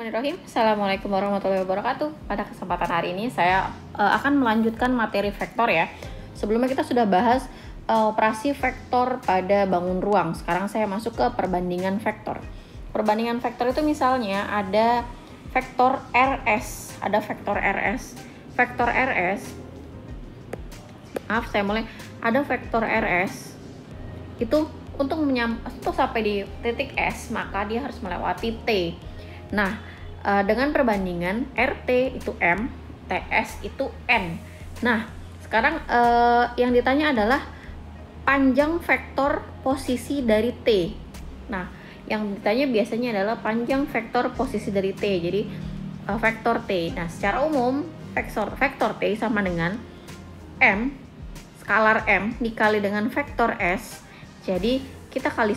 Bismillahirrahmanirrahim. Assalamualaikum warahmatullahi wabarakatuh. Pada kesempatan hari ini saya akan melanjutkan materi vektor ya. Sebelumnya kita sudah bahas operasi vektor pada bangun ruang. Sekarang saya masuk ke perbandingan vektor. Perbandingan vektor itu misalnya ada vektor RS. Ada vektor RS. Vektor RS. Maaf, saya mulai. Ada vektor RS. Itu untuk sampai di titik S, maka dia harus melewati T. Nah, dengan perbandingan RT itu M, TS itu N. Nah, sekarang yang ditanya adalah panjang vektor posisi dari T. Nah, yang ditanya biasanya adalah panjang vektor posisi dari T. Jadi, vektor T. Nah, secara umum, vektor T sama dengan M, skalar M dikali dengan vektor S. Jadi kita kali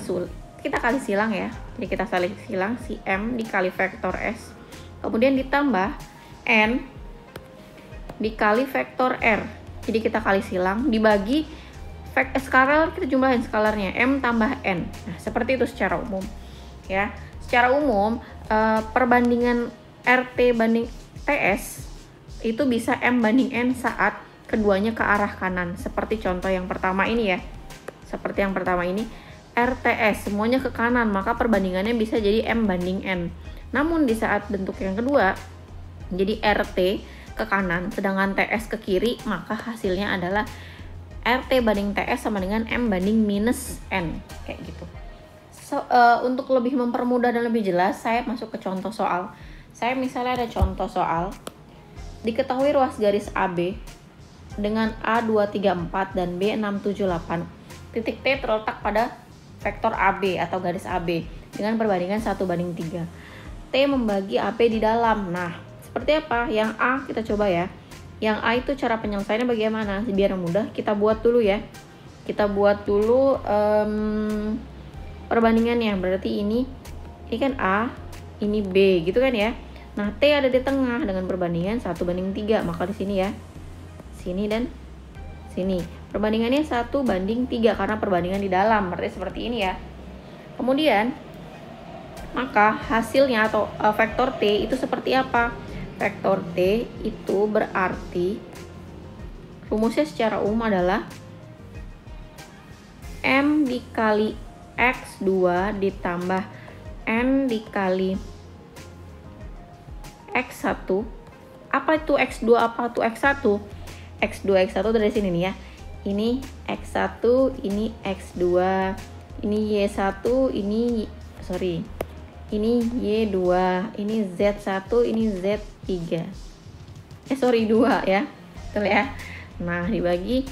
silang ya. Jadi kita silang si M dikali vektor S. Kemudian ditambah N dikali vektor R. Jadi kita kali silang dibagi skalar, kita jumlahin skalarnya M tambah N. Nah, seperti itu secara umum. Ya. Secara umum perbandingan RT banding TS itu bisa M banding N saat keduanya ke arah kanan. Seperti contoh yang pertama ini ya. Seperti yang pertama ini, RTS semuanya ke kanan, maka perbandingannya bisa jadi M banding N. Namun di saat bentuk yang kedua, jadi RT ke kanan, sedangkan TS ke kiri, maka hasilnya adalah RT banding TS sama dengan M banding minus N, kayak gitu. Untuk lebih mempermudah dan lebih jelas, saya masuk ke contoh soal. Saya misalnya ada contoh soal, diketahui ruas garis AB dengan A234 dan B678. Titik T terletak pada vektor AB atau garis AB dengan perbandingan 1:3. T membagi AB di dalam. Nah, seperti apa? Yang A kita coba ya. Yang A itu cara penyelesaiannya bagaimana? Biar mudah, kita buat dulu ya. Kita buat dulu perbandingannya. Berarti ini kan A, ini B gitu kan ya. Nah, T ada di tengah dengan perbandingan 1:3. Maka di sini ya. Sini dan sini. Perbandingannya 1:3 karena perbandingan di dalam, berarti seperti ini ya. Kemudian, maka hasilnya atau vektor T itu seperti apa? Vektor T itu berarti rumusnya secara umum adalah M dikali X2 ditambah N dikali X1. Apa itu X2? Apa itu X1? X2 itu dari sini nih ya. Ini X1, ini X2, ini Y1, ini Y2, ini Z1, ini Z3. 2 ya. Betul ya. Nah, dibagi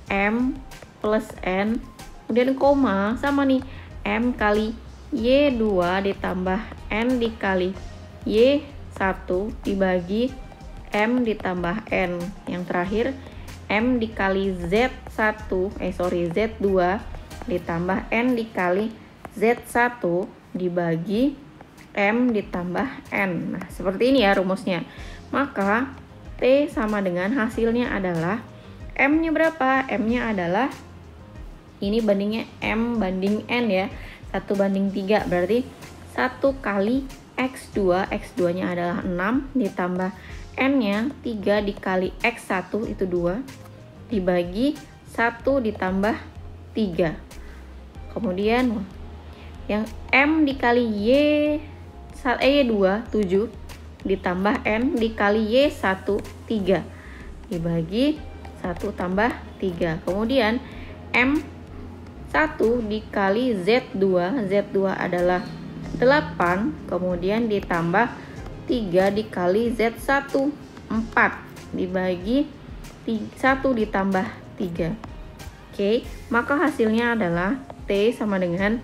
M plus N, kemudian koma sama nih M kali Y2 ditambah N dikali Y1 dibagi M ditambah N. Yang terakhir M dikali Z2 ditambah N dikali Z1 dibagi M ditambah N. Nah, seperti ini ya rumusnya. Maka T sama dengan hasilnya adalah M-nya berapa? M-nya adalah ini bandingnya M banding N ya. 1:3 berarti 1 kali X2. X2-nya adalah 6 ditambah N-nya 3 dikali X1 itu 2 dibagi 1 ditambah 3. Kemudian yang M dikali Y2 7 ditambah N dikali Y1 3 dibagi 1 tambah 3. Kemudian M1 dikali Z2 adalah 8, kemudian ditambah 3 dikali Z1 4 dibagi 1 ditambah 3. Oke, maka hasilnya adalah T sama dengan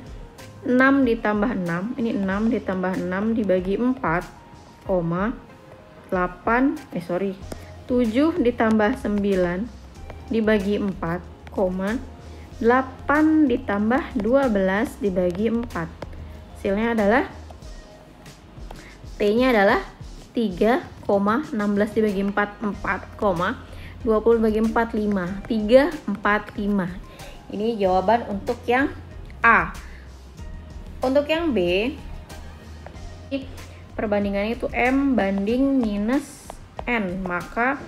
6 ditambah 6. Ini 6 ditambah 6 dibagi 4, 7 ditambah 9 dibagi 4, 8 ditambah 12 dibagi 4. Hasilnya adalah T-nya adalah 3,16 dibagi 4, 20 dibagi 4, 5. 345. Ini jawaban untuk yang A. Untuk yang B, perbandingannya itu M banding minus N, maka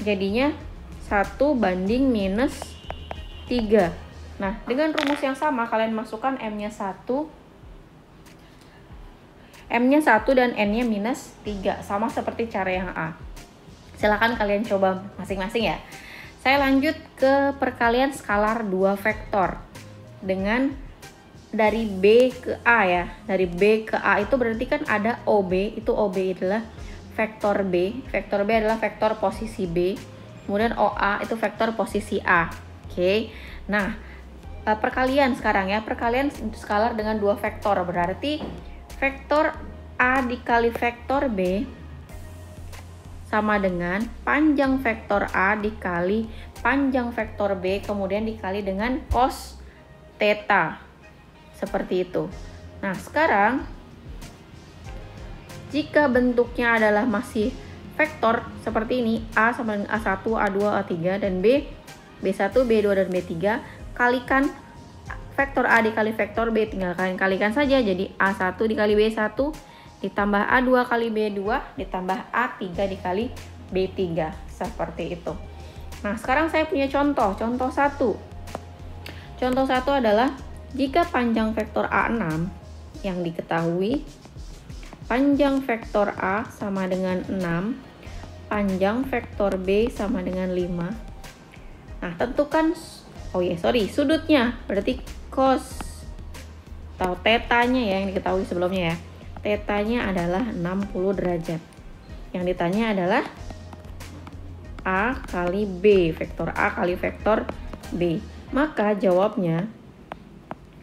jadinya 1 banding minus 3. Nah, dengan rumus yang sama kalian masukkan M-nya 1 dan N-nya minus 3, sama seperti cara yang A. Silahkan kalian coba masing-masing ya. Saya lanjut ke perkalian skalar 2 vektor dengan dari B ke A ya. Dari B ke A itu berarti kan ada OB, itu OB adalah vektor B. Vektor B adalah vektor posisi B. Kemudian OA itu vektor posisi A. Oke. Nah, perkalian sekarang ya. Perkalian skalar dengan 2 vektor. Berarti vektor A dikali vektor B sama dengan panjang vektor A dikali panjang vektor B kemudian dikali dengan cos theta. Seperti itu. Nah, sekarang jika bentuknya adalah masih vektor seperti ini, A sama dengan A1, A2, A3 dan B, B1, B2 dan B3, kalikan vektor A dikali vektor B, tinggal kalian kalikan saja, jadi A1 dikali B1 ditambah A2 kali B2 ditambah A3 dikali B3, seperti itu. Nah, sekarang saya punya contoh 1. Contoh 1 adalah jika panjang vektor A6 yang diketahui, panjang vektor A sama dengan 6, panjang vektor B sama dengan 5. Nah, tentukan sudutnya, berarti cos atau tetanya ya yang diketahui sebelumnya ya. Tetanya adalah 60 derajat. Yang ditanya adalah A kali B, vektor A kali vektor B. Maka jawabnya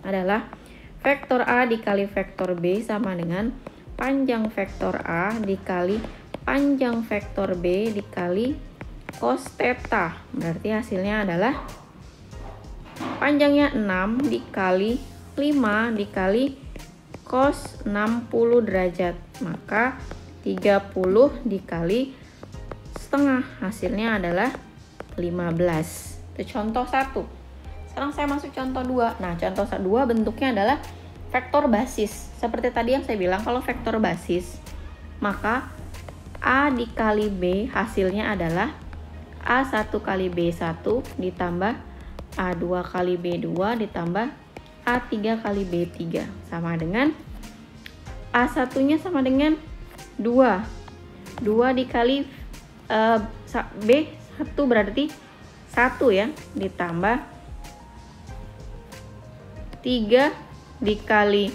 adalah vektor A dikali vektor B sama dengan panjang vektor A dikali panjang vektor B dikali cos theta. Berarti hasilnya adalah panjangnya 6 dikali 5 dikali cos 60 derajat, maka 30 dikali setengah, hasilnya adalah 15. Itu contoh 1. Sekarang saya masuk contoh 2. Nah, contoh 2 bentuknya adalah vektor basis. Seperti tadi yang saya bilang, kalau vektor basis, maka A dikali B hasilnya adalah A1 kali B1 ditambah A2 kali B2 ditambah A3 kali B3 sama dengan A1-nya sama dengan 2. 2 dikali B1 berarti 1 ya, ditambah 3 dikali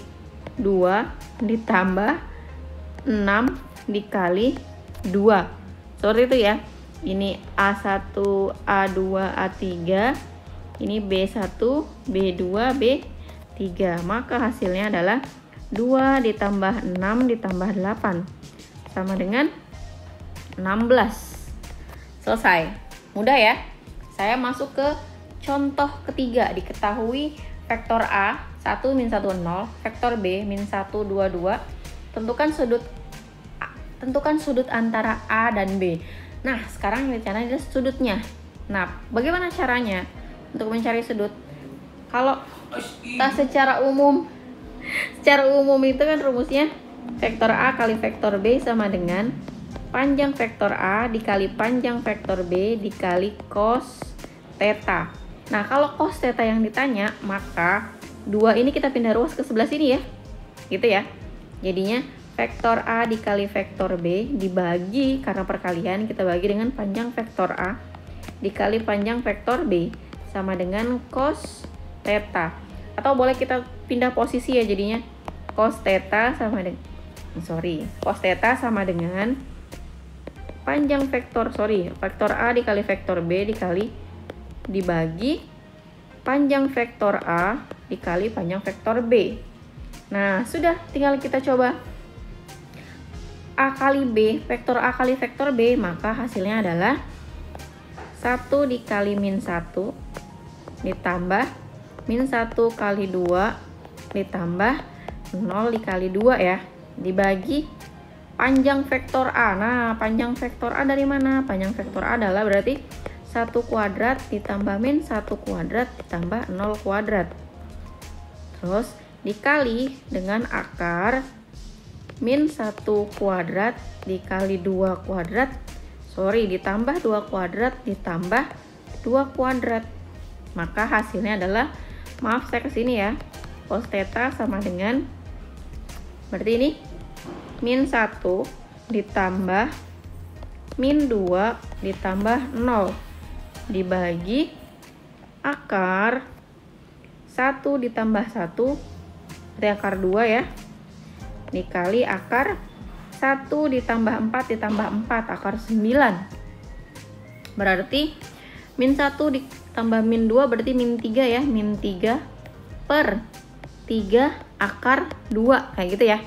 2 ditambah 6 dikali 2. Seperti itu ya. Ini A1, A2, A3. Ini B1, B2, B3. Maka hasilnya adalah 2 ditambah 6 ditambah 8 sama dengan 16. Selesai. Mudah ya. Saya masuk ke contoh ketiga. Diketahui vektor A 1 min 1 0, vektor B min 1 2 2. Tentukan sudut antara A dan B. Nah, sekarang yang dicari adalah sudutnya. Nah, bagaimana caranya untuk mencari sudut? Kalau kita secara umum itu kan rumusnya vektor A kali vektor B sama dengan panjang vektor A dikali panjang vektor B dikali cos theta. Nah, kalau cos theta yang ditanya, maka 2 ini kita pindah ruas ke sebelah sini ya. Gitu ya. Jadinya vektor A dikali vektor B dibagi, karena perkalian kita bagi dengan panjang vektor A dikali panjang vektor B sama dengan cos theta. Atau boleh kita pindah posisi ya, jadinya cos theta sama dengan panjang vektor A dikali vektor B dibagi panjang vektor A dikali panjang vektor B. Nah, sudah, tinggal kita coba A kali B, vektor A kali vektor B, maka hasilnya adalah 1 dikali min 1 ditambah min 1 kali 2 ditambah 0 dikali 2 ya, dibagi panjang vektor A. Nah, panjang vektor A dari mana? Panjang vektor A adalah berarti 1 kuadrat ditambah min 1 kuadrat ditambah 0 kuadrat. Terus dikali dengan akar min 1 kuadrat dikali 2 kuadrat, ditambah 2 kuadrat ditambah 2 kuadrat. Maka hasilnya adalah, maaf saya kesini ya, cos theta sama dengan, berarti ini min 1 ditambah min 2 ditambah 0 dibagi akar 1 ditambah 1, berarti akar 2 ya, dikali akar 1 ditambah 4 ditambah 4, akar 9. Berarti min 1 ditambah min 2 berarti min 3 ya, min 3 per 3 akar 2, kayak gitu ya.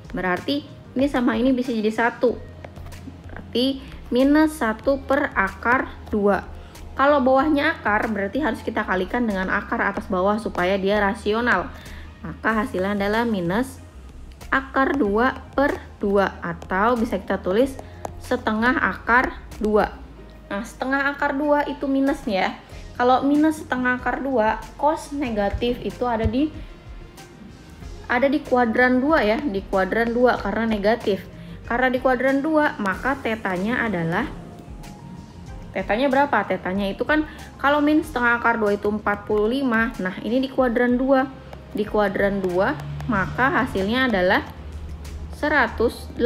Berarti ini sama ini bisa jadi 1. Berarti minus 1 per akar 2. Kalau bawahnya akar, berarti harus kita kalikan dengan akar atas bawah supaya dia rasional. Maka hasilnya adalah minus akar 2 per 2, atau bisa kita tulis setengah akar 2. Nah, setengah akar 2 itu minusnya ya. Kalau minus setengah akar 2, cos negatif itu ada di kuadran 2 ya, di kuadran 2 karena negatif. Karena di kuadran 2, maka tetanya adalah, tetanya berapa? Tetanya itu kan kalau min setengah akar 2 itu 45. Nah, ini di kuadran 2. Di kuadran 2, maka hasilnya adalah 180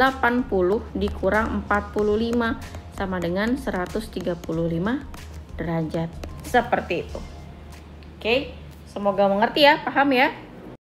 dikurang 45 sama dengan 135 derajat. Seperti itu. Oke, semoga mengerti ya, paham ya.